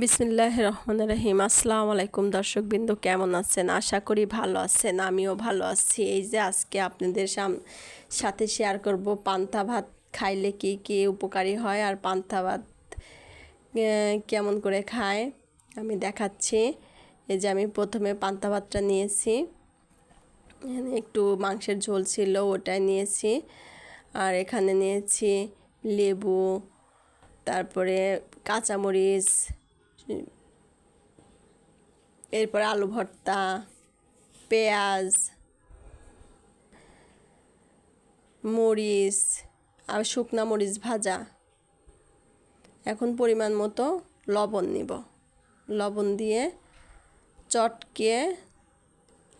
বিসমিল্লাহির রহমানির রহিম। আসসালামু আলাইকুম দর্শকবৃন্দ, কেমন আছেন? আশা করি ভালো আছেন, আমিও ভালো আছি। এই যে আজকে আপনাদের সাথে শেয়ার করব পান্তা ভাত খাইলে কি কি উপকারী হয় আর পান্তা ভাত কেমন করে খায় আমি দেখাচ্ছি। এই যে আমি প্রথমে পান্তা ভাতটা নিয়েছি, একটু মাংসের ঝোল ছিল ওটাই নিয়েছি, আর এখানে নিয়েছি লেবু, তারপরে কাঁচামরিচ, এরপর আলু ভর্তা, পেঁয়াজ, মরিচ আর শুকনা মরিচ ভাজা। এখন পরিমাণ মতো লবণ নিব, লবণ দিয়ে চটকে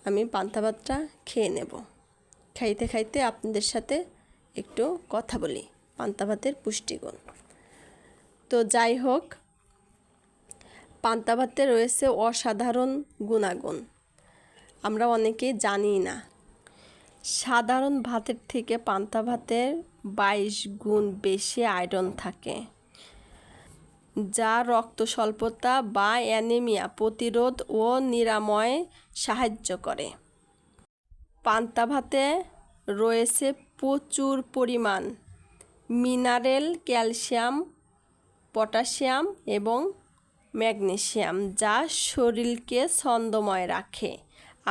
আমি পান্তা ভাতটা খেয়ে নেব। খাইতে খাইতে আপনাদের সাথে একটু কথা বলি পান্তা ভাতের পুষ্টিগুণ। তো যাই হোক, পান্তা ভাতে রয়েছে অসাধারণ গুণাগুণ, আমরা অনেকেই জানি না। সাধারণ ভাতের থেকে পান্তা ভাতের 22 গুণ বেশি আয়রন থাকে, যা রক্ত স্বল্পতা বা অ্যানিমিয়া প্রতিরোধ ও নিরাময়ে সাহায্য করে। পান্তা ভাতে রয়েছে প্রচুর পরিমাণ মিনারেল, ক্যালসিয়াম, পটাশিয়াম এবং ম্যাগনেসিয়াম, যা শরীরকে ছন্দময় রাখে।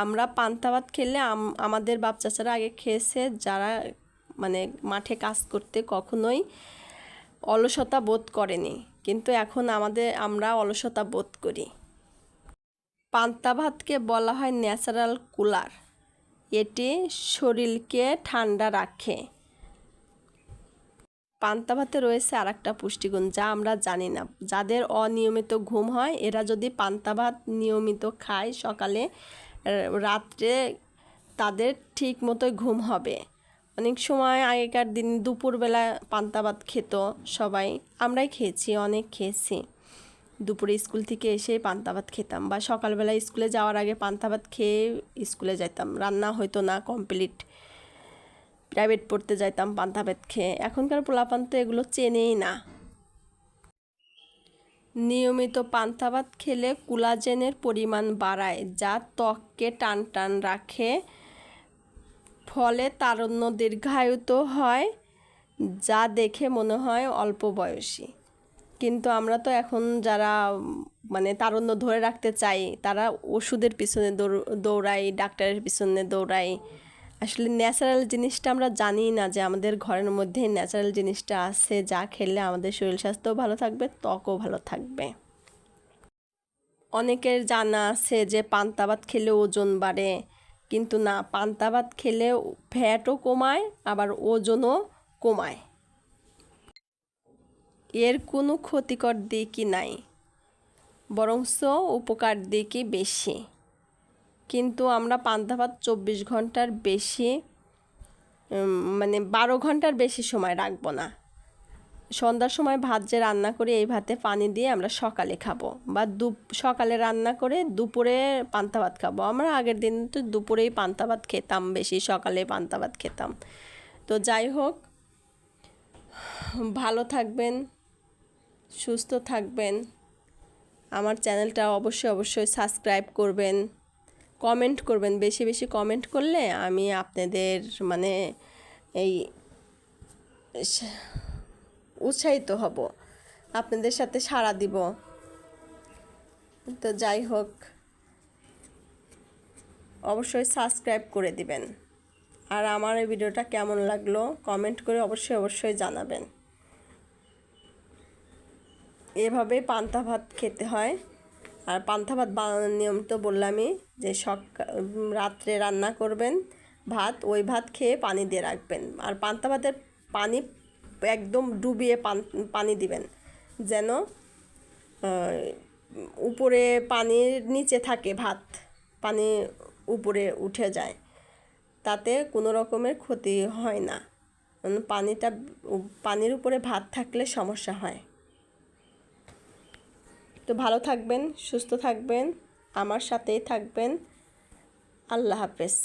আমরা পান্তা ভাত খেলে আমাদের বাপ চাচারা আগে খেয়েছে, যারা মাঠে কাজ করতে কখনোই অলসতা বোধ করেনি, কিন্তু এখন আমরা অলসতা বোধ করি। পান্তা ভাতকে বলা হয় ন্যাচারাল কুলার, এটি শরীরকে ঠান্ডা রাখে। পান্তা ভাতে রয়েছে আর একটা পুষ্টিগুণ যা আমরা জানি না। যাদের অনিয়মিত ঘুম হয়, এরা যদি পান্তা ভাত নিয়মিত খায় সকালে রাত্রে, তাদের ঠিক মতোই ঘুম হবে। অনেক সময় আগেকার দিন দুপুরবেলা পান্তা ভাত খেত সবাই, আমরাই খেয়েছি, অনেক খেয়েছি। দুপুরে স্কুল থেকে এসে পান্তা ভাত খেতাম, বা সকালবেলা স্কুলে যাওয়ার আগে পান্তা ভাত খেয়ে স্কুলে যেতাম, রান্না হয়তো না কমপ্লিট, প্রাইভেট পড়তে যাইতাম পান্তা ভাত খেয়ে। এখনকার পোলাপান তো এগুলো চেনেই না। নিয়মিত পান্তা ভাত খেলে কোলাজেনের পরিমাণ বাড়ায়, যা ত্বককে টান টান রাখে, ফলে তারুণ্য দীর্ঘায়িত হয়, যা দেখে মনে হয় অল্প বয়সী। কিন্তু আমরা তো এখন যারা তারুণ্য ধরে রাখতে চাই, তারা ওষুধের পিছনে দৌড়াই, ডাক্তারের পিছনে দৌড়াই। আসলে ন্যাচারাল জিনিসটা আমরা জানি না, যে আমাদের ঘরের মধ্যে ন্যাচারাল জিনিসটা আছে, যা খেলে আমাদের শরীর স্বাস্থ্যও ভালো থাকবে, ত্বকও ভালো থাকবে। অনেকের জানা আছে যে পান্তা ভাত খেলে ওজন বাড়ে, কিন্তু না, পান্তা ভাত খেলে ফ্যাটও কমায়, আবার ওজনও কমায়। এর কোনো ক্ষতিকর দিকই নাই, বরঞ্চ উপকার দিকই বেশি। কিন্তু আমরা পান্তা ভাত 24 ঘন্টার বেশি 12 ঘন্টার বেশি সময় রাখবো না। সন্ধ্যার সময় ভাত যে রান্না করি, এই ভাতে পানি দিয়ে আমরা সকালে খাবো, বা সকালে রান্না করে দুপুরে পান্তা ভাত খাবো। আমরা আগের দিন তো দুপুরেই পান্তা ভাত খেতাম বেশি, সকালে পান্তা ভাত খেতাম। তো যাই হোক, ভালো থাকবেন, সুস্থ থাকবেন। আমার চ্যানেলটা অবশ্যই সাবস্ক্রাইব করবেন, কমেন্ট করবেন, বেশি বেশি কমেন্ট করলে আমি আপনাদের এই উৎসাহিত হব, আপনাদের সাথে সাড়া দিব। তো যাই হোক, অবশ্যই সাবস্ক্রাইব করে দিবেন। আর আমার এই ভিডিওটা কেমন লাগলো কমেন্ট করে অবশ্যই জানাবেন। এভাবে পান্তা ভাত খেতে হয়। আর পান্তা ভাত বানানোর নিয়ম তো বললামই, যে রাত্রে রান্না করবেন ভাত, ওই ভাত খেয়ে পানি দিয়ে রাখবেন। আর পান্তা ভাতের পানি একদম ডুবিয়ে পানি দিবেন, যেন উপরে পানির নিচে থাকে ভাত, পানি উপরে উঠে যায়, তাতে কোনো রকমের ক্ষতি হয় না। পানির উপরে ভাত থাকলে সমস্যা হয়। তো ভালো থাকবেন, সুস্থ থাকবেন, আমার সাথেই থাকবেন। আল্লাহ হাফেজ।